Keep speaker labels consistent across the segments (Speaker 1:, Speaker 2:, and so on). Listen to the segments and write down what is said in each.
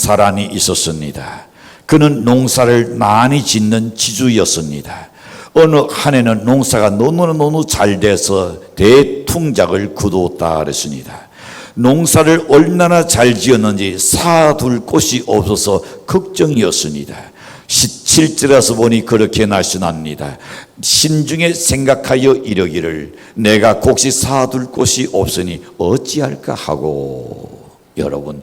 Speaker 1: 사람이 있었습니다. 그는 농사를 많이 짓는 지주였습니다. 어느 한 해는 농사가 너무너무 잘 돼서 대풍작을 거두었다 그랬습니다. 농사를 얼마나 잘 지었는지 사둘 곳이 없어서 걱정이었습니다. 17절에서 보니 그렇게 말씀합니다. 신중에 생각하여 이르기를 내가 곡식 사둘 곳이 없으니 어찌할까 하고. 여러분,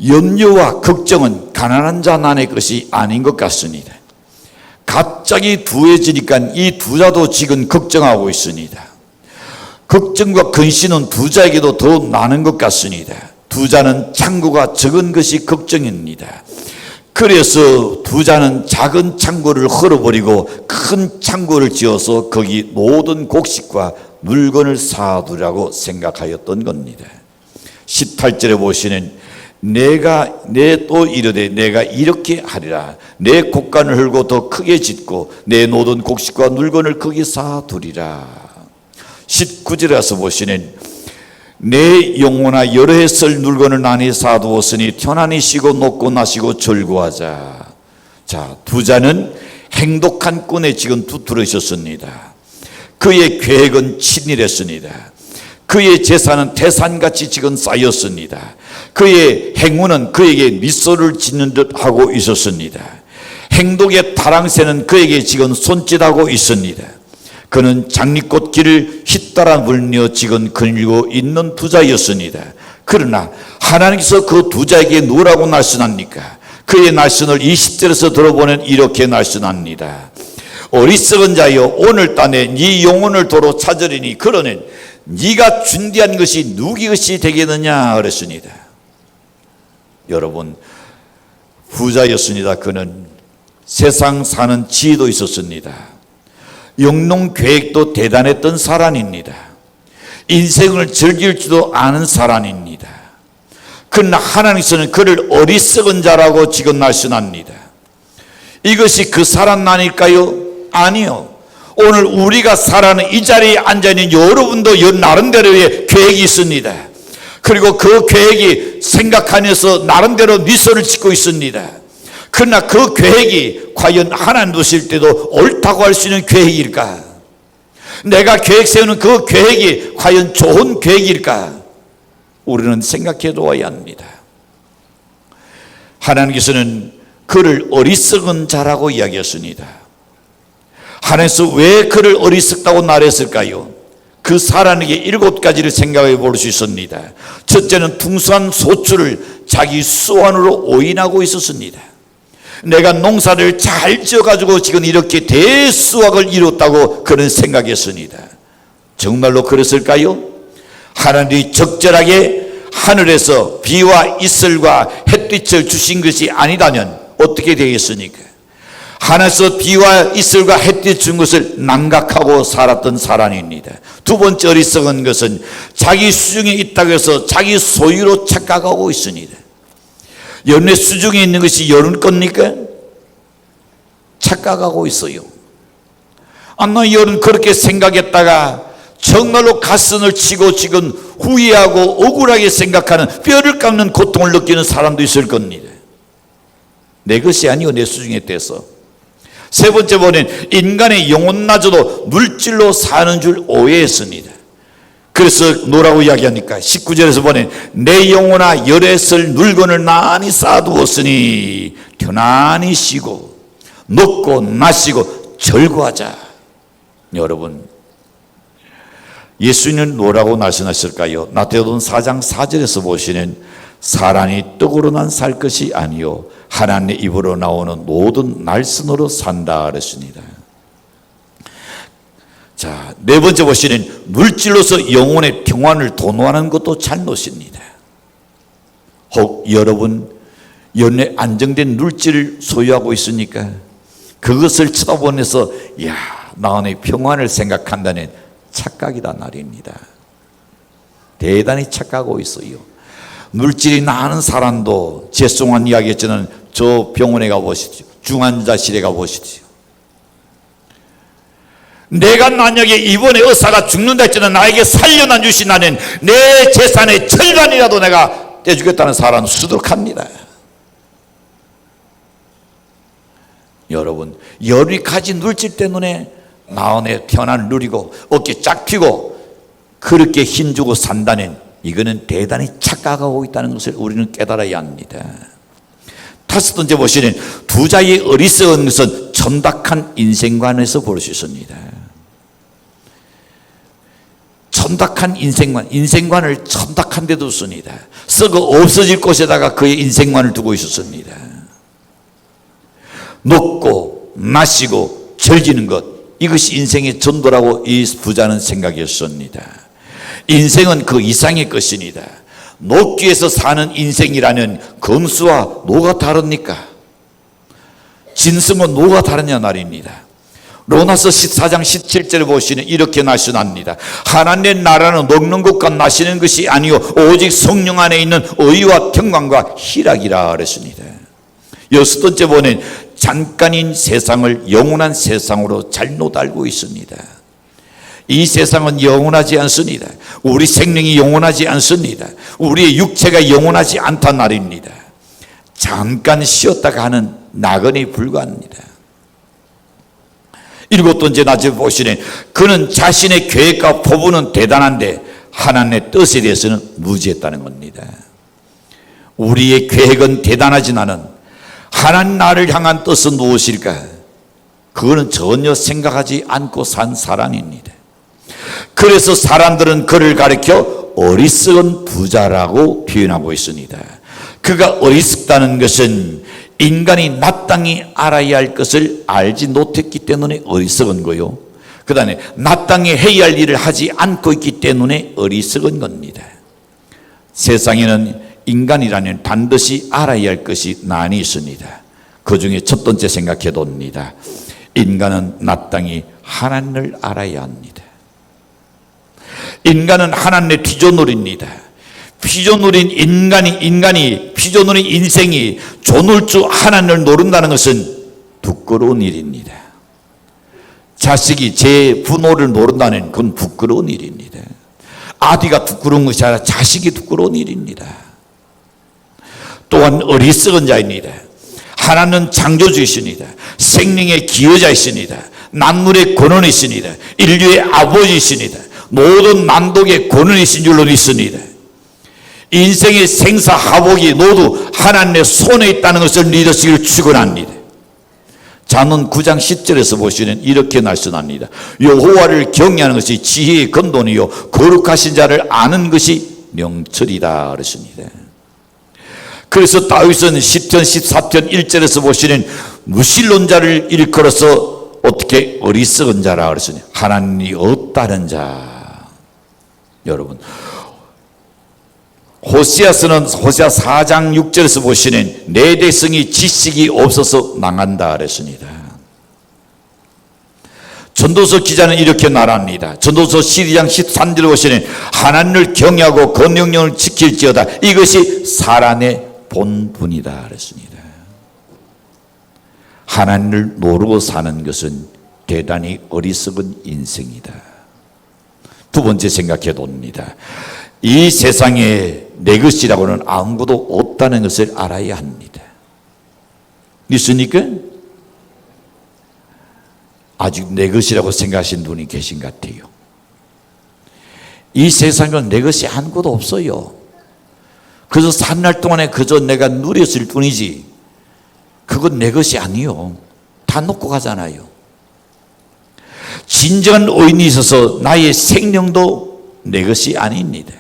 Speaker 1: 염려와 걱정은 가난한 자만의 것이 아닌 것 같습니다. 갑자기 두해지니까 이 두자도 지금 걱정하고 있습니다. 걱정과 근심은 두자에게도 더 많은 것 같습니다. 두자는 창고가 적은 것이 걱정입니다. 그래서 두자는 작은 창고를 헐어버리고 큰 창고를 지어서 거기 모든 곡식과 물건을 쌓아두라고 생각하였던 겁니다. 18절에 보시는 내 또 이르되 내가 이렇게 하리라. 내 곡간을 헐고 더 크게 짓고 내 모든 곡식과 물건을 거기 쌓아두리라. 19절에 와서 보시는 내 영혼아 여러 해 쓸 물건을 많이 쌓아두었으니 편안히 쉬고 먹고 마시고 즐거워하자. 자, 두자는 행복한 꾼에 지금 두드러졌습니다. 그의 계획은 친일했습니다. 그의 재산은 태산같이 지금 쌓였습니다. 그의 행운은 그에게 미소를 짓는 듯 하고 있었습니다. 행복의 타랑새는 그에게 지금 손짓하고 있습니다. 그는 장미꽃 길을 휘따라 물며 지금 걸리고 있는 두자였습니다. 그러나 하나님께서 그 두자에게 누구라고 말씀합니까? 그의 말씀을 20절에서 들어보면 이렇게 말씀합니다. 어리석은 자여 오늘따내 네 영혼을 도로 찾으리니 그러는 네가 준비한 것이 누구의 것이 되겠느냐 그랬습니다. 여러분, 부자였습니다. 그는 세상 사는 지혜도 있었습니다. 영농 계획도 대단했던 사람입니다. 인생을 즐길 줄도 아는 사람입니다. 그러나 하나님께서는 그를 어리석은 자라고 지금 말씀합니다. 이것이 그 사람 아닐까요? 아니요. 오늘 우리가 살아가는 이 자리에 앉아있는 여러분도 나름대로의 계획이 있습니다. 그리고 그 계획이 생각하면서 나름대로 미소를 짓고 있습니다. 그러나 그 계획이 과연 하나님 보실 때도 옳다고 할 수 있는 계획일까? 내가 계획 세우는 그 계획이 과연 좋은 계획일까? 우리는 생각해 두어야 합니다. 하나님께서는 그를 어리석은 자라고 이야기했습니다. 하나님께서 왜 그를 어리석다고 말했을까요? 그 사람에게 7가지를 생각해 볼 수 있습니다. 첫째는 풍성한 소출을 자기 수완으로 오인하고 있었습니다. 내가 농사를 잘 지어가지고 지금 이렇게 대수확을 이뤘다고 그는 생각했습니다. 정말로 그랬을까요? 하나님이 적절하게 하늘에서 비와 이슬과 햇빛을 주신 것이 아니다면 어떻게 되겠습니까? 하나님께서 비와 이슬과 햇빛 준 것을 망각하고 살았던 사람입니다. 두 번째 어리석은 것은 자기 수중에 있다고 해서 자기 소유로 착각하고 있습니다. 여러분의 수중에 있는 것이 여러분 겁니까? 착각하고 있어요. 아마 여러분 그렇게 생각했다가 정말로 가슴을 치고 지금 후회하고 억울하게 생각하는 뼈를 깎는 고통을 느끼는 사람도 있을 겁니다. 내 것이 아니요 내 수중에 떼서. 세 번째 보면 인간의 영혼마저도 물질로 사는 줄 오해했습니다. 그래서 뭐라고 이야기하니까 19절에서 보면 내 영혼아 여러 해 쓸 물건을 많이 쌓아두었으니 편안히 쉬고 먹고 마시고 즐거워하자. 여러분, 예수님은 뭐라고 말씀하실까요? 마태복음 4장 4절에서 보시는 사람이 떡으로만 살 것이 아니요 하나님의 입으로 나오는 모든 말씀으로 산다 그랬습니다. 자, 네 번째 보시는 물질로서 영혼의 평안을 도모하는 것도 잘못입니다. 혹 여러분 연애 안정된 물질을 소유하고 있으니까 그것을 쳐다보면서 야, 나의 평안을 생각한다는 착각이다 말입니다. 대단히 착각하고 있어요. 물질이 나는 사람도 죄송한 이야기했지만 저 병원에 가보시죠. 중환자실에 가보시죠. 내가 만약에 이번에 의사가 죽는다 했잖아. 나에게 살려나 주신다는 내 재산의 절반이라도 내가 떼주겠다는 사람은 수두룩합니다. 여러분, 여러 가지 물질 때문에 나원의 편안을 누리고 어깨 쫙 펴고 그렇게 힘주고 산다는, 이거는 대단히 착각하고 있다는 것을 우리는 깨달아야 합니다. 다섯 번째 보시는 부자의 어리석은 것은 천박한 인생관에서 볼 수 있습니다. 천박한 인생관을 천박한 데 뒀습니다. 썩어 없어질 곳에다가 그의 인생관을 두고 있었습니다. 먹고 마시고 즐기는 것, 이것이 인생의 전도라고 이 부자는 생각했습니다. 인생은 그 이상의 것입니다. 녹귀에서 사는 인생이라는 검수와 노가 다릅니까? 진승은 노가 다르냐 말입니다. 로마서 14장 17절에 보시면 이렇게 말씀합니다. 하나님의 나라는 먹는 것과 마시는 것이 아니요 오직 성령 안에 있는 의와 평강과 희락이라 그랬습니다. 여섯 번째 보면 잠깐인 세상을 영원한 세상으로 잘못 알고 있습니다. 이 세상은 영원하지 않습니다. 우리 생명이 영원하지 않습니다. 우리의 육체가 영원하지 않단 말입니다. 잠깐 쉬었다가 하는 나그네에 불과합니다. 일곱 번째 낮에 보시는 그는 자신의 계획과 포부는 대단한데 하나님의 뜻에 대해서는 무지했다는 겁니다. 우리의 계획은 대단하지만은 하나님 나를 향한 뜻은 무엇일까? 그거는 전혀 생각하지 않고 산 사람입니다. 그래서 사람들은 그를 가리켜 어리석은 부자라고 표현하고 있습니다. 그가 어리석다는 것은 인간이 마땅히 알아야 할 것을 알지 못했기 때문에 어리석은 거요, 그 다음에 마땅히 해야 할 일을 하지 않고 있기 때문에 어리석은 겁니다. 세상에는 인간이라면 반드시 알아야 할 것이 많이 있습니다. 그 중에 첫 번째 생각해 봅니다. 인간은 마땅히 하나님을 알아야 합니다. 인간은 하나님의 피조물입니다. 피조물인 인간이 피조물인 인생이 조물주 하나님을 노른다는 것은 부끄러운 일입니다. 자식이 제 부모를 노른다는 건 부끄러운 일입니다. 아비가 부끄러운 것이 아니라 자식이 부끄러운 일입니다. 또한 어리석은 자입니다. 하나님은 창조주이십니다. 생명의 기여자이십니다. 만물의 권원이십니다. 인류의 아버지이십니다. 모든 만독의 권원이신 줄로 믿습니다. 인생의 생사하복이 모두 하나님의 손에 있다는 것을 믿으시기를 축원합니다. 잠언 9장 10절에서 보시면 이렇게 말씀합니다. 여호와를 경외하는 것이 지혜의 근본이요 거룩하신 자를 아는 것이 명철이다 그랬습니다. 그래서 다윗은 10편 14편 1절에서 보시는 무신론자를 일컬어서 어떻게 어리석은 자라 그랬습니다. 하나님이 없다는 자. 여러분, 호세아서는 호세아 4장 6절에서 보시는 내 대성이 지식이 없어서 망한다 그랬습니다. 전도서 기자는 이렇게 말합니다. 전도서 12장 13절에 보시는 하나님을 경외하고 그 명령을 지킬지어다 이것이 사람의 본분이다 그랬습니다. 하나님을 모르고 사는 것은 대단히 어리석은 인생이다. 두 번째 생각해 봅니다. 이 세상에 내 것이라고는 아무것도 없다는 것을 알아야 합니다. 믿습니까? 아직 내 것이라고 생각하시는 분이 계신 것 같아요. 이 세상은 내 것이 아무것도 없어요. 그래서 산 날 동안에 그저 내가 누렸을 뿐이지 그건 내 것이 아니요. 다 놓고 가잖아요. 진정한 의인이 있어서 나의 생명도 내 것이 아닙니다.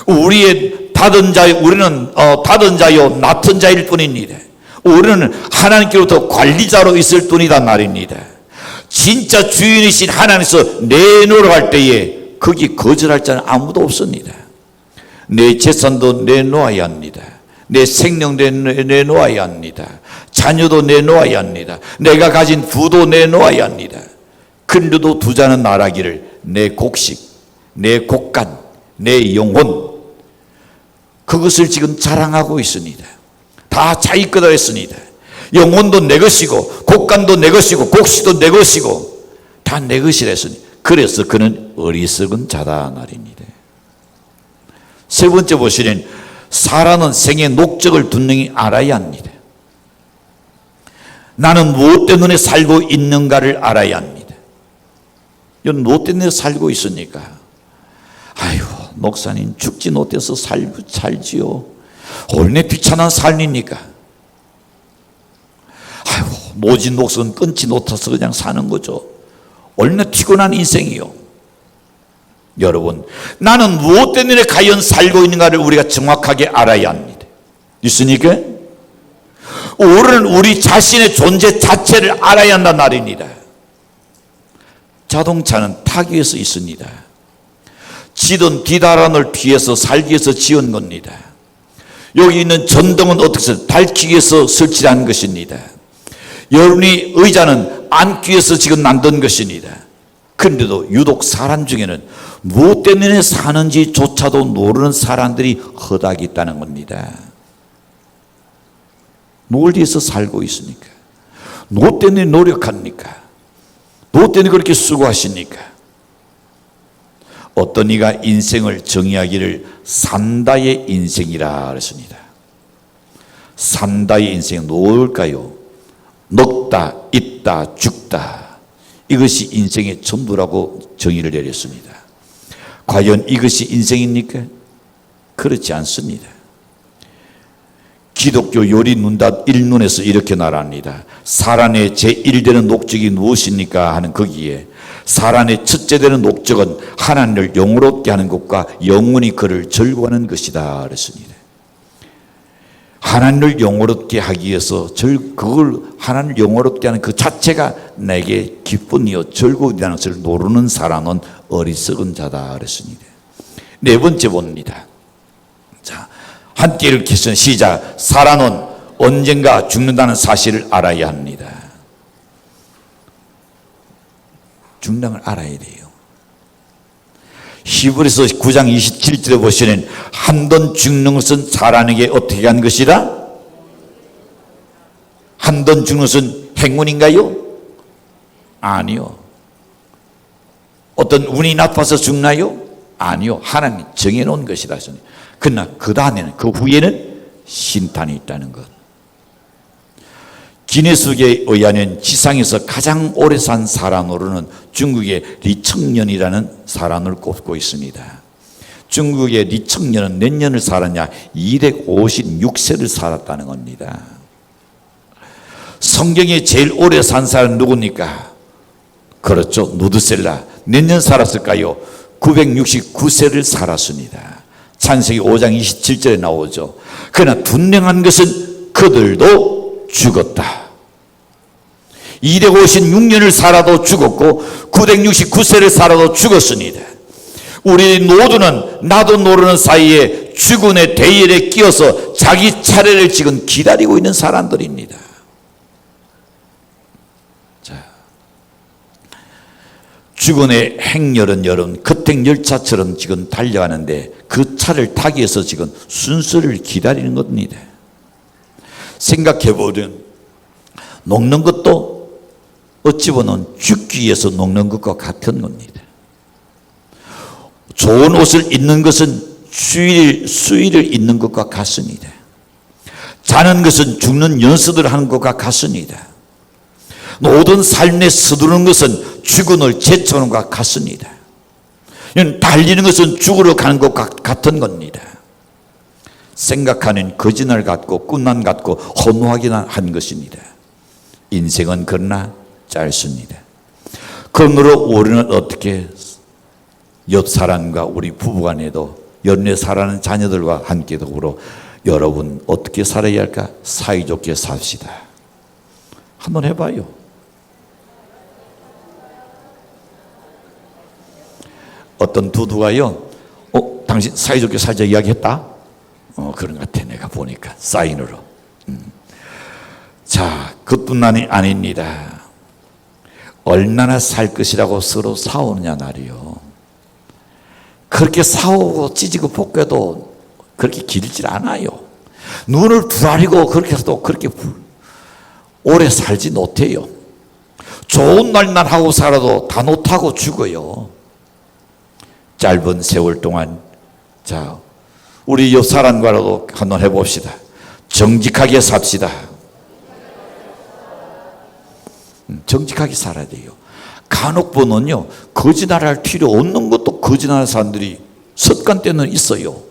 Speaker 1: 우리의 받은 자요, 우리는 받은 자요 맡은 자일 뿐입니다. 우리는 하나님께로부터 관리자로 있을 뿐이다 말입니다. 진짜 주인이신 하나님께서 내놓으러 갈 때에 거기 거절할 자는 아무도 없습니다. 내 재산도 내놓아야 합니다. 내 생명도 내놓아야 합니다. 자녀도 내놓아야 합니다. 내가 가진 부도 내놓아야 합니다. 근데도 부자는 말하기를 내 곡식, 내 곡간, 내 영혼 그것을 지금 자랑하고 있습니다. 다 자기 거다 했습니다. 영혼도 내 것이고 곡간도 내 것이고 곡식도 내 것이고 다 내 것이라 했으니 그래서 그는 어리석은 자다 말입니다. 세 번째 보시는 사람은 생의 목적을 분명히 알아야 합니다. 나는 무엇 때문에 살고 있는가를 알아야 합니다. 이건 무엇 때문에 살고 있습니까? 아유, 목사님 죽지 못해서 살지요. 얼마나 귀찮은 삶입니까? 아유, 모진 목숨은 끊지 못해서 그냥 사는 거죠. 얼마나 피곤한 인생이요. 여러분, 나는 무엇 때문에 과연 살고 있는가를 우리가 정확하게 알아야 합니다. 있으니까 우리는 우리 자신의 존재 자체를 알아야 한다는 말입니다. 자동차는 타기 위해서 있습니다. 지든 비다란을 피해서 살기 위해서 지은 겁니다. 여기 있는 전등은 어떻게 해서 밝히기 위해서 설치한 것입니다. 여러분이 의자는 앉기 위해서 지금 만든 것입니다. 그런데도 유독 사람 중에는 무엇 때문에 사는지조차도 모르는 사람들이 허다하게 있다는 겁니다. 뭘 위해서 살고 있습니까? 무엇 때문에 노력합니까? 무엇 때문에 그렇게 수고하십니까? 어떤 이가 인생을 정의하기를 산다의 인생이라 그랬습니다. 산다의 인생은 뭘까요? 먹다, 입다, 죽다. 이것이 인생의 전부라고 정의를 내렸습니다. 과연 이것이 인생입니까? 그렇지 않습니다. 기독교 요리문답 1논에서 이렇게 말합니다. 살아내 제1되는 목적이 무엇입니까? 하는 거기에 살아내 첫째 되는 목적은 하나님을 영원롭게 하는 것과 영원히 그를 즐거워하는 것이다 그랬습니다. 하나님을 영원롭게 하기 위해서 그걸 하나님을 영원롭게 하는 그 자체가 내게 기쁨이요 즐거움이라는 것을 모르는 사람은 어리석은 자다 그랬습니다. 네 번째 봅니다. 자, 함께 읽겠습니다. 시작. 사람은 언젠가 죽는다는 사실을 알아야 합니다. 죽는다는 걸 알아야 돼요. 히브리서 9장 27절에 보시면 한 번 죽는 것은 사람에게 어떻게 한 것이라? 한 번 죽는 것은 행운인가요? 아니요. 어떤 운이 나빠서 죽나요? 아니요. 하나님이 정해놓은 것이다. 그러나 그 다음에는, 그 후에는 신탄이 있다는 것. 기네스에 의하면 지상에서 가장 오래 산 사람으로는 중국의 리청년이라는 사람을 꼽고 있습니다. 중국의 리청년은 몇 년을 살았냐? 256세를 살았다는 겁니다. 성경에 제일 오래 산 사람은 누굽니까? 그렇죠. 누드셀라. 몇 년 살았을까요? 969세를 살았습니다. 창세기 5장 27절에 나오죠. 그러나 분명한 것은 그들도 죽었다. 256년을 살아도 죽었고 969세를 살아도 죽었습니다. 우리 모두는 나도 모르는 사이에 죽음의 대열에 끼어서 자기 차례를 지금 기다리고 있는 사람들입니다. 자, 죽음의 행렬은 여러분 급행열차처럼 지금 달려가는데 그 차를 타기 위해서 지금 순서를 기다리는 겁니다. 생각해보면 녹는 것도 어찌 보면 죽기 위해서 녹는 것과 같은 겁니다. 좋은 옷을 입는 것은 수의를 입는 것과 같습니다. 자는 것은 죽는 연습을 하는 것과 같습니다. 모든 삶에 서두르는 것은 죽음을 제쳐오는 것과 같습니다. 달리는 것은 죽으러 가는 것과 같은 겁니다. 생각하는 거짓말 같고 꿈만 같고 허무하기만 한 것입니다. 인생은 그러나 짧습니다. 그러므로 우리는 어떻게 옆 사람과 우리 부부간에도 연내 살아가는 자녀들과 함께 더불어 여러분 어떻게 살아야 할까? 사이좋게 삽시다. 한번 해봐요. 어떤 두두가요, 당신 사이좋게 살자 이야기했다? 그런 것 같아. 내가 보니까 사인으로. 자, 그뿐만이 아닙니다. 얼마나 살 것이라고 서로 싸우느냐 말이요. 그렇게 싸우고 찢고 볶아도 그렇게 길질 않아요. 눈을 부라리고 그렇게 해서도 그렇게 오래 살지 못해요. 좋은 말만 하고 살아도 다 못하고 죽어요. 짧은 세월 동안 자, 우리 옆 사람과라도 한번 해봅시다. 정직하게 삽시다. 정직하게 살아야 돼요. 간혹 보면요, 거짓말할 필요 없는 것도 거짓말하는 사람들이 습관 때는 있어요.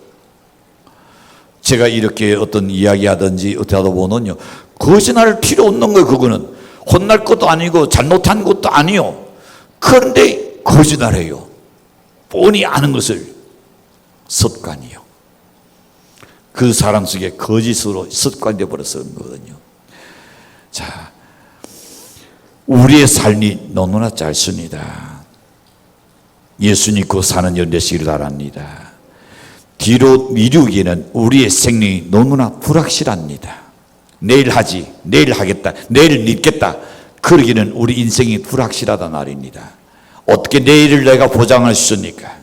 Speaker 1: 제가 이렇게 어떤 이야기하든지 어떻게 하다 보면요, 거짓말할 필요 없는 거예요. 그거는 혼날 것도 아니고 잘못한 것도 아니요. 그런데 거짓말해요. 뻔히 아는 것을. 습관이요. 그 사람 속에 거짓으로 습관되어 버렸던 거거든요. 자, 우리의 삶이 너무나 짧습니다. 예수 믿고 사는 연 되시기를 바랍니다. 뒤로 미루기에는 우리의 생명이 너무나 불확실합니다. 내일 하지, 내일 하겠다, 내일 믿겠다, 그러기는 우리 인생이 불확실하다 말입니다. 어떻게 내일을 내가 보장할 수 있습니까?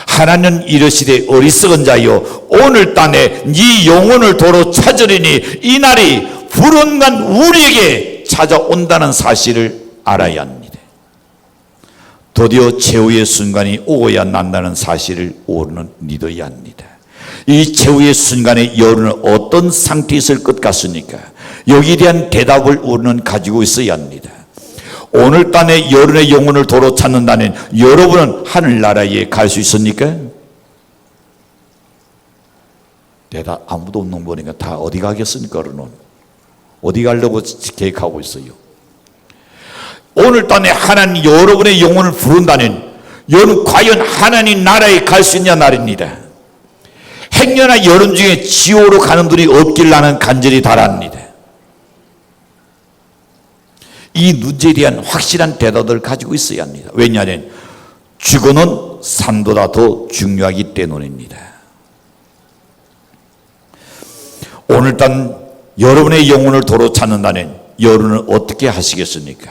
Speaker 1: 하나님 이르시되 어리석은 자여 오늘 땅에 네 영혼을 도로 찾으리니 이 날이 불언간 우리에게 찾아온다는 사실을 알아야 합니다. 드디어 최후의 순간이 오고야 난다는 사실을 오늘은 믿어야 합니다. 이 최후의 순간에 여러분은 어떤 상태에 있을 것 같습니까? 여기에 대한 대답을 우리는 가지고 있어야 합니다. 오늘 밤에 여러분의 영혼을 도로 찾는다면 여러분은 하늘나라에 갈 수 있습니까? 대답 아무도 없는 거 보니까 다 어디 가겠습니까? 여러분 어디 가려고 계획하고 있어요? 오늘 밤에 하나님 여러분의 영혼을 부른다면 여러분 과연 하나님 나라에 갈 수 있냐 말입니다. 행여나 여러분 중에 지옥으로 가는 분이 없길 나는 간절히 바랍니다. 이 문제에 대한 확실한 대답을 가지고 있어야 합니다. 왜냐하면 죽어는 삶보다 더 중요하기 때문입니다. 오늘 밤 여러분의 영혼을 도로 찾는다면 여러분은 어떻게 하시겠습니까?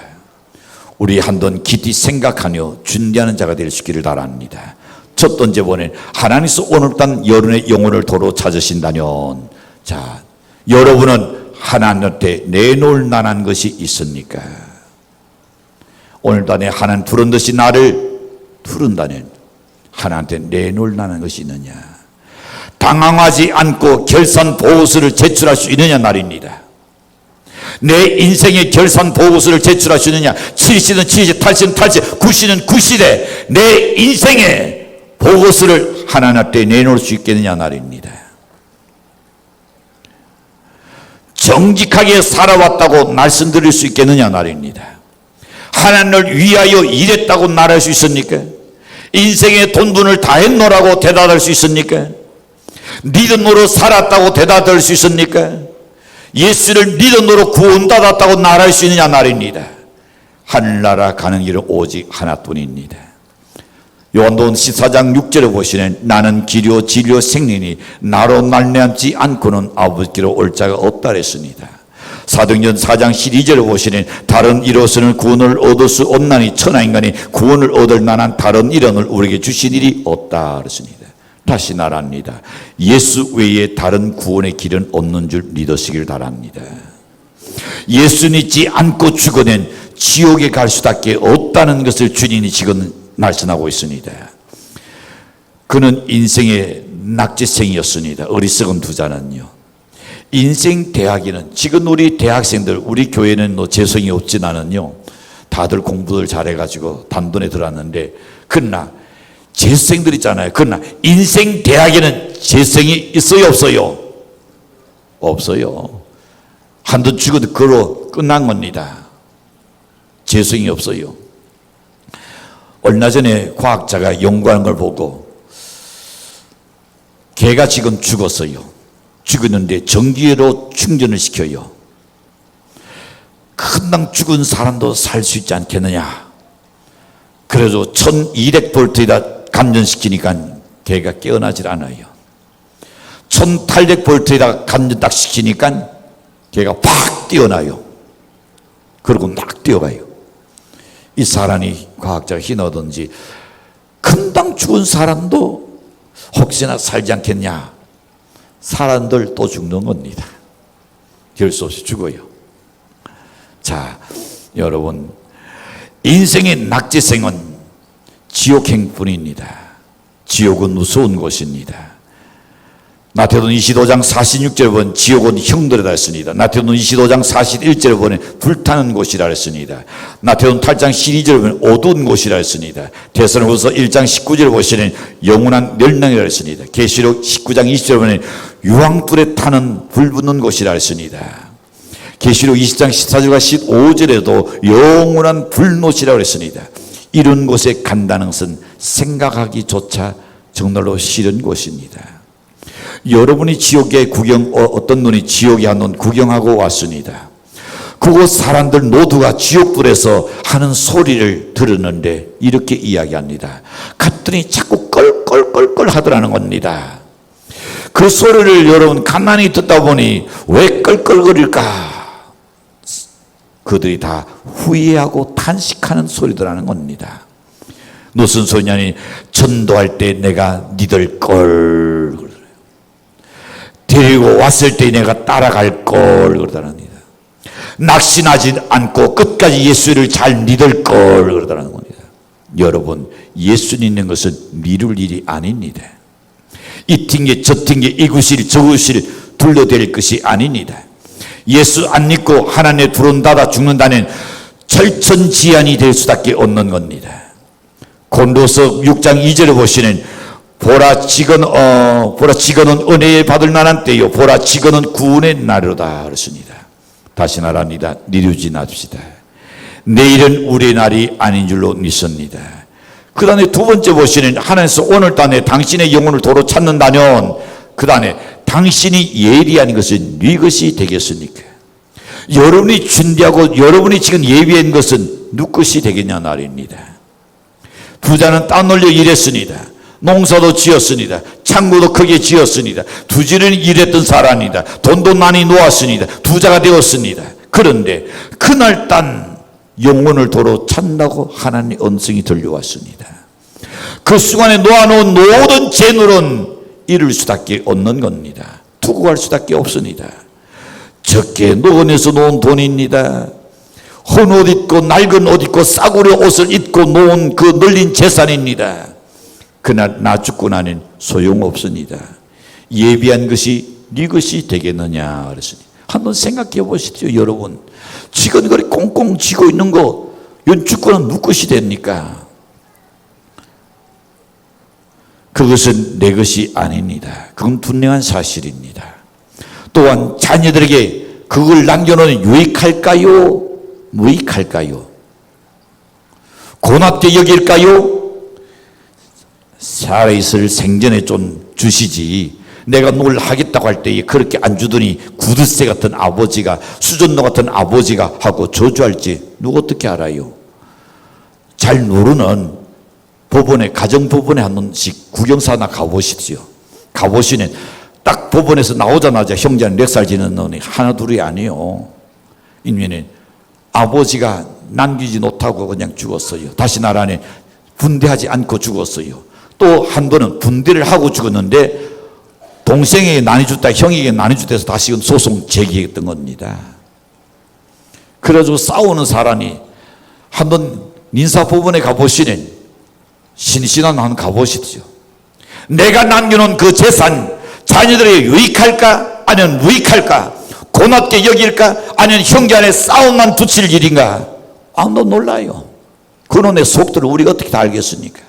Speaker 1: 우리 한번 깊이 생각하며 준비하는 자가 될 수 있기를 바랍니다. 첫 번째 보면 하나님께서 오늘 밤 여러분의 영혼을 도로 찾으신다면, 자, 여러분은 하나님한테 내놓을 만한 것이 있습니까? 오늘 밤에 하나님 부른 듯이 나를 부른다면 하나님한테 내놓을 만한 것이 있느냐? 당황하지 않고 결산 보고서를 제출할 수 있느냐 말입니다. 내 인생의 결산 보고서를 제출할 수 있느냐? 7시는 7시, 8시는 8시, 9시는 9시대 내 인생의 보고서를 하나님한테 내놓을 수 있겠느냐 말입니다. 정직하게 살아왔다고 말씀드릴 수 있겠느냐 말입니다. 하나님을 위하여 일했다고 말할 수 있습니까? 인생의 돈분을 다 했노라고 대답할 수 있습니까? 믿음으로 살았다고 대답할 수 있습니까? 예수를 믿음으로 구원받았다고 말할 수 있느냐 말입니다. 하늘나라 가는 길은 오직 하나뿐입니다. 요한복음 14장 6절에 보시면 나는 길이요 진리요 생명이니 나로 말미암지 않고는 아버지께로 올 자가 없다 그랬습니다. 사도행전 4장 12절에 보시면 다른 이로서는 구원을 얻을 수 없나니 천하인간이 구원을 얻을 만한 다른 이름을 우리에게 주신 일이 없다 그랬습니다. 다시 말합니다. 예수 외에 다른 구원의 길은 없는 줄 믿으시길 바랍니다. 예수 믿지 않고 죽어낸 지옥에 갈 수밖에 없다는 것을 주님이 지금 말씀하고 있습니다. 그는 인생의 낙제생이었습니다. 어리석은 부자는요. 인생 대학에는 지금 우리 대학생들 우리 교회는 뭐 재성이 없지만은요 다들 공부를 잘해가지고 단돈에 들어왔는데 그러나 재수생들 있잖아요. 그러나 인생 대학에는 재성이 있어요 없어요? 없어요. 한번 죽어도 그로 끝난 겁니다. 재성이 없어요. 얼마 전에 과학자가 연구한 걸 보고 개가 지금 죽었어요. 죽었는데 전기로 충전을 시켜요. 금방 죽은 사람도 살 수 있지 않겠느냐. 그래서 1200볼트에다 감전시키니까 개가 깨어나질 않아요. 1800볼트에다 감전 딱 시키니까 개가 팍 뛰어나요. 그리고 막 뛰어가요. 이 사람이 과학자가 희노든지 금방 죽은 사람도 혹시나 살지 않겠냐. 사람들 또 죽는 겁니다. 될 수 없이 죽어요. 자, 여러분 인생의 낙제생은 지옥행뿐입니다. 지옥은 무서운 곳입니다. 나태도는 25장 46절에 보면 지옥은 형들이다 했습니다. 나태도는 25장 41절에 보면 불타는 곳이라 했습니다. 나태도는 8장 12절에 보면 어두운 곳이라 했습니다. 데살로니가후서 1장 19절에 보시면 영원한 멸망이라 했습니다. 계시록 19장 20절에 보면 유황불에 타는 불 붙는 곳이라 했습니다. 계시록 20장 14절과 15절에도 영원한 불노시라고 했습니다. 이런 곳에 간다는 것은 생각하기조차 정말로 싫은 곳입니다. 여러분이 지옥에 어떤 놈이 지옥에 한 놈 구경하고 왔습니다. 그곳 사람들 모두가 지옥불에서 하는 소리를 들었는데 이렇게 이야기합니다. 갔더니 자꾸 껄껄껄껄 하더라는 겁니다. 그 소리를 여러분 가만히 듣다 보니 왜 껄껄거릴까? 그들이 다 후회하고 탄식하는 소리더라는 겁니다. 무슨 소리냐니 전도할 때 내가 니들 걸 데리고 왔을 때 내가 따라갈 걸 그러더랍니다. 낙심하지 않고 끝까지 예수를 잘 믿을 걸 그러더라는 겁니다. 여러분, 예수 믿는 것은 미룰 일이 아닙니다. 이 튕겨 저 튕겨 이구실 저구실 둘러댈 것이 아닙니다. 예수 안 믿고 하나님의 두론 닫아 죽는다는 철천지안이 될 수밖에 없는 겁니다. 고린도서 6장 2절에 보시는 보라 지거는 은혜에 받을 만한 때요 보라 지거는 구원의 날이로다 그렇습니다. 다시 말합니다. 미루지 맙시다. 내일은 우리의 날이 아닌 줄로 믿습니다. 그 다음에 두 번째 보시는 하나님께서 오늘 단에 당신의 영혼을 도로 찾는다면 그 다음에 당신이 예비한 것은 네 것이 되겠습니까? 여러분이 준비하고 여러분이 지금 예비한 것은 누구 것이 되겠냐 말입니다. 부자는 땀 흘려 일했습니다. 농사도 지었습니다. 창고도 크게 지었습니다. 두지는 일했던 사람입니다. 돈도 많이 놓았습니다. 부자가 되었습니다. 그런데 그날 딴 영혼을 도로 찾는다고 하나님의 음성이 들려왔습니다. 그 순간에 놓아놓은 모든 재물은 이룰 수밖에 없는 겁니다. 두고 갈 수밖에 없습니다. 적게 녹아내서 놓은 돈입니다. 헌 옷 입고 낡은 옷 입고 싸구려 옷을 입고 놓은 그 널린 재산입니다. 그날 나 죽고 나는 소용없습니다. 예비한 것이 네 것이 되겠느냐 그랬으니 한번 생각해 보십시오. 여러분 지금 그렇게 꽁꽁 쥐고 있는 거 이건 죽고 나면 누구 것이 됩니까? 그것은 내 것이 아닙니다. 그건 분명한 사실입니다. 또한 자녀들에게 그걸 남겨놓으면 유익할까요? 무익할까요? 고맙게 여길까요? 살아있을 생전에 좀 주시지 내가 뭘 하겠다고 할 때 그렇게 안 주더니 구두쇠 같은 아버지가 수전도 같은 아버지가 하고 저주할지 누가 어떻게 알아요? 잘 모르는 법원에 가정법원에 한 번씩 구경사나 가보십시오. 가보시면 딱 법원에서 나오자마자 형제는 몇 살 지는 놈이 하나 둘이 아니에요. 인면에 아버지가 남기지 못하고 그냥 죽었어요. 다시 나라에 분대하지 않고 죽었어요. 또 한 번은 분대를 하고 죽었는데 동생에게 나눠줬다 형에게 나눠줬다 다시 소송 제기했던 겁니다. 그래가지고 싸우는 사람이 한번 민사법원에 가보시는 신신한 한 가보시죠. 내가 남겨놓은 그 재산 자녀들에게 유익할까 아니면 무익할까, 고맙게 여길까 아니면 형제 안에 싸움만 붙일 일인가. 아무도 몰라요. 그놈의 속도를 우리가 어떻게 다 알겠습니까?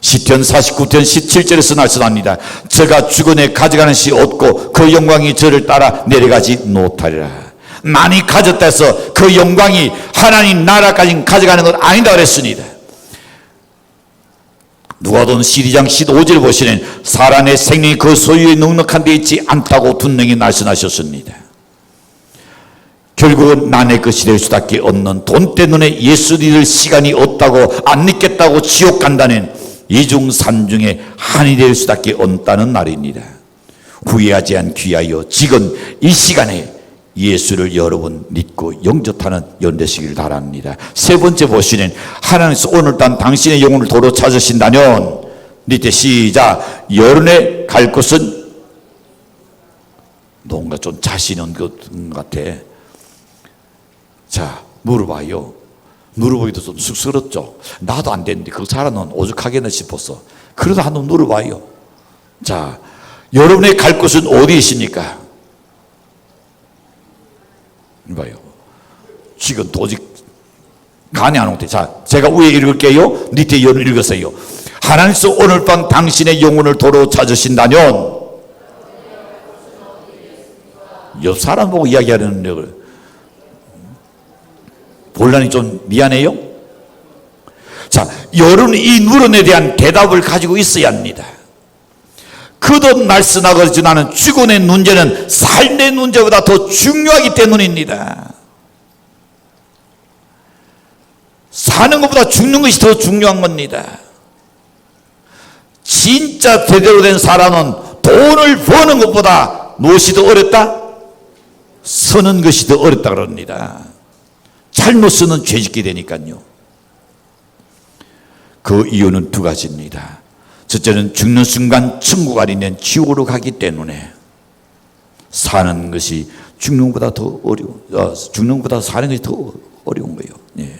Speaker 1: 시편 49편 17절에서 말씀합니다. 저가 죽은에 가져가는 시 없고 그 영광이 저를 따라 내려가지 못하리라. 많이 가졌다 해서 그 영광이 하나님 나라까지 가져가는 건 아니다 그랬습니다. 누가복음 12장 15절을 보시면 사람의 생명이 그 소유에 넉넉한 데 있지 않다고 분명히 말씀하셨습니다. 결국은 나의 것이 될 수밖에 없는 돈 때문에 예수 믿을 시간이 없다고 안 믿겠다고 지옥 간다는 이중 삼중에 한이 될 수밖에 없다는 말입니다. 후회하지 않기 위하여 지금 이 시간에 예수를 여러분 믿고 영접하는 연대시기를 바랍니다. 세 번째 보시는 하나님께서 오늘 단 당신의 영혼을 도로 찾으신다면 밑에 시작 여론에 갈 곳은 뭔가 좀 자신 있는 것 같아. 자 물어봐요. 물어보기도 좀 쑥스럽죠. 나도 안 되는데 그 사람은 오죽하겠나 싶어서 그래도 한번 물어봐요. 자, 여러분의 갈 곳은 어디 있습니까? 봐요. 지금 도저히 간이 안 오대. 자, 제가 위에 읽을게요. 밑에 여러분 읽으세요. 하나님께서 오늘 밤 당신의 영혼을 도로 찾으신다면, 옆 사람 보고 이야기하려는데 본란이 좀 미안해요. 자, 여러분 이 누런에 대한 대답을 가지고 있어야 합니다. 그도 날씬하거지 나는 죽음의 문제는 삶의 문제보다 더 중요하기 때문입니다. 사는 것보다 죽는 것이 더 중요한 겁니다. 진짜 제대로 된 사람은 돈을 버는 것보다 무엇이 더 어렵다? 서는 것이 더 어렵다 그럽니다. 잘못 서는 죄짓게 되니까요. 그 이유는 두 가지입니다. 첫째는 죽는 순간 천국 아니면 지옥으로 가기 때문에 사는 것이 죽는 것보다 더 죽는 것보다 사는 것이 더 어려운 거예요. 예.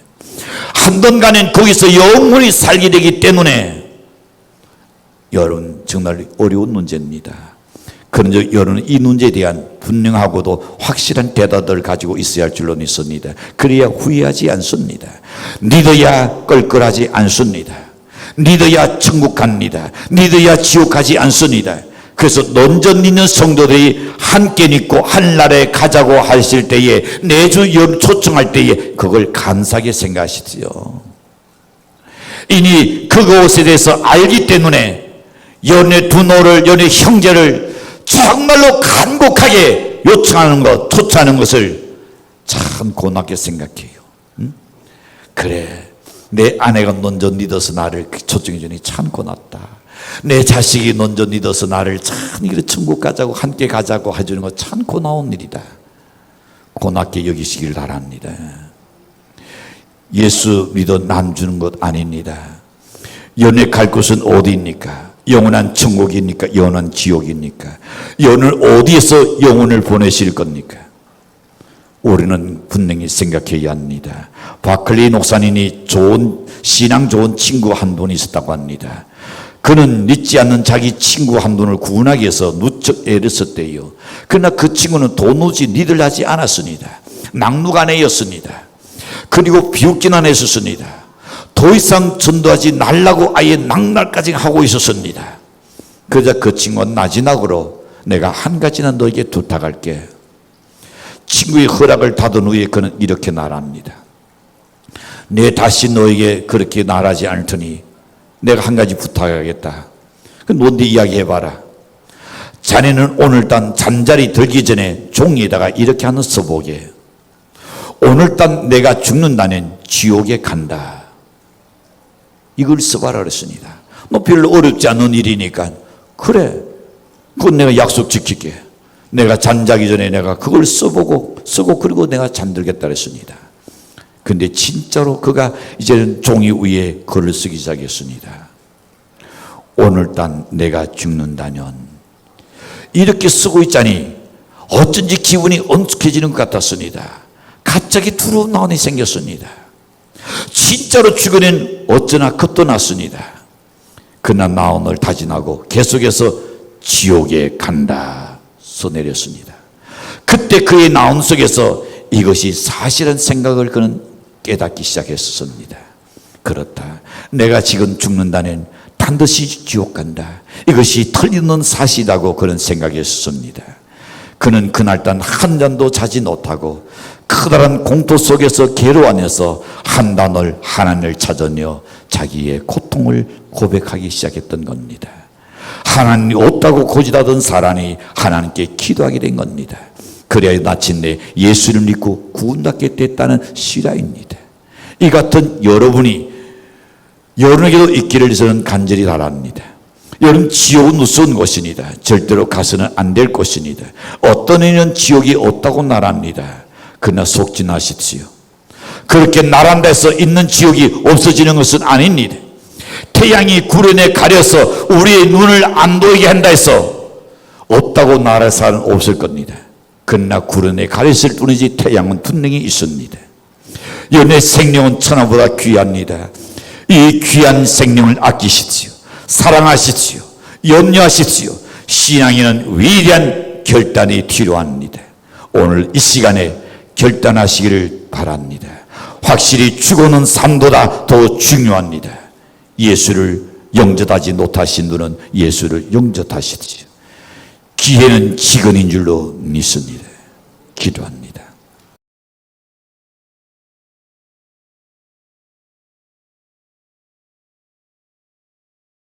Speaker 1: 한동안은 거기서 영원히 살게 되기 때문에 여러분 정말 어려운 문제입니다. 그런데 여러분은 이 문제에 대한 분명하고도 확실한 대답을 가지고 있어야 할 줄로 믿습니다. 그래야 후회하지 않습니다. 믿어야 껄껄하지 않습니다. 믿어야 천국 갑니다. 믿어야 지옥 가지 않습니다. 그래서 논전 있는 성도들이 함께 믿고 하늘나라에 가자고 하실 때에 내주 초청할 때에 그걸 감사하게 생각하시지요. 이미 그것에 대해서 알기 때문에 연애 두노를 연애 형제를 정말로 간곡하게 요청하는 것, 초청하는 것을 참 고맙게 생각해요. 응? 그래, 내 아내가 먼저 믿어서 나를 초청해 주니 참 고맙다. 내 자식이 먼저 믿어서 나를 참 이렇게 천국 가자고 함께 가자고 해주는 거 참 고마운 일이다. 고맙게 여기시길 바랍니다. 예수 믿어 남 주는 것 아닙니다. 연애 갈 곳은 어디입니까? 영원한 천국입니까? 영원한 지옥입니까? 영혼을 어디에서 영혼을 보내실 겁니까? 우리는 분명히 생각해야 합니다. 바클리 목사님이 좋은 신앙 좋은 친구 한 분이 있었다고 합니다. 그는 믿지 않는 자기 친구 한 분을 구원하기 위해서 누적 애를 썼대요. 그러나 그 친구는 도무지 니들 하지 않았습니다. 막무가내였습니다. 그리고 비웃기만 했었습니다. 더 이상 전도하지 말라고 아예 낙날까지 하고 있었습니다. 그러자 그 친구는 마지막으로 내가 한 가지는 너에게 부탁할게. 친구의 허락을 받은 후에 그는 이렇게 말합니다. 내 다시 너에게 그렇게 말하지 않을 테니 내가 한 가지 부탁하겠다. 그 뭔데 이야기해봐라. 자네는 오늘따 잠자리 들기 전에 종이에다가 이렇게 하는 써보게. 오늘따 내가 죽는다면 지옥에 간다. 이걸 써봐라 그랬습니다. 뭐 별로 어렵지 않은 일이니까 그래, 그건 내가 약속 지킬게. 내가 잠자기 전에 내가 그걸 쓰고 그리고 내가 잠들겠다 그랬습니다. 근데 진짜로 그가 이제는 종이 위에 글을 쓰기 시작했습니다. 오늘따 내가 죽는다면, 이렇게 쓰고 있자니 어쩐지 기분이 엄숙해지는 것 같았습니다. 갑자기 두려운 마음이 생겼습니다. 진짜로 죽으면 어쩌나 겁도 났습니다. 그러나 마음을 다짐하고 계속해서 지옥에 간다 써내렸습니다. 그때 그의 마음 속에서 이것이 사실은 생각을 그는 깨닫기 시작했습니다. 그렇다, 내가 지금 죽는다면 반드시 지옥 간다. 이것이 틀리는 사실이라고 그는 생각했습니다. 그는 그날따 한 잔도 자지 못하고 커다란 공터 속에서 괴로워하면서 한단을 하나님을 찾으며 자기의 고통을 고백하기 시작했던 겁니다. 하나님이 없다고 고지하던 사람이 하나님께 기도하게 된 겁니다. 그래야 마침내 예수를 믿고 구원받게 됐다는 실화입니다. 이 같은 여러분에게도 있기를 저는 간절히 바랍니다. 여러분, 지옥은 무서운 곳입니다. 절대로 가서는 안 될 곳입니다. 어떤 이는 지옥이 없다고 말합니다. 그러나 속지 마십시오. 그렇게 나란 데서 있는 지옥이 없어지는 것은 아닙니다. 태양이 구름에 가려서 우리의 눈을 안 보이게 한다 해서 없다고 말할 사람은 없을 겁니다. 그러나 구름에 가렸을 뿐이지 태양은 분명히 있습니다. 여러분의 생명은 천하보다 귀합니다. 이 귀한 생명을 아끼십시오. 사랑하십시오. 염려하십시오. 신앙에는 위대한 결단이 필요합니다. 오늘 이 시간에 결단하시기를 바랍니다. 확실히 죽어는 삶보다 더 중요합니다. 예수를 영접하지 못하신 분은 예수를 영접하십시오. 기회는 지금인 줄로 믿습니다. 기도합니다.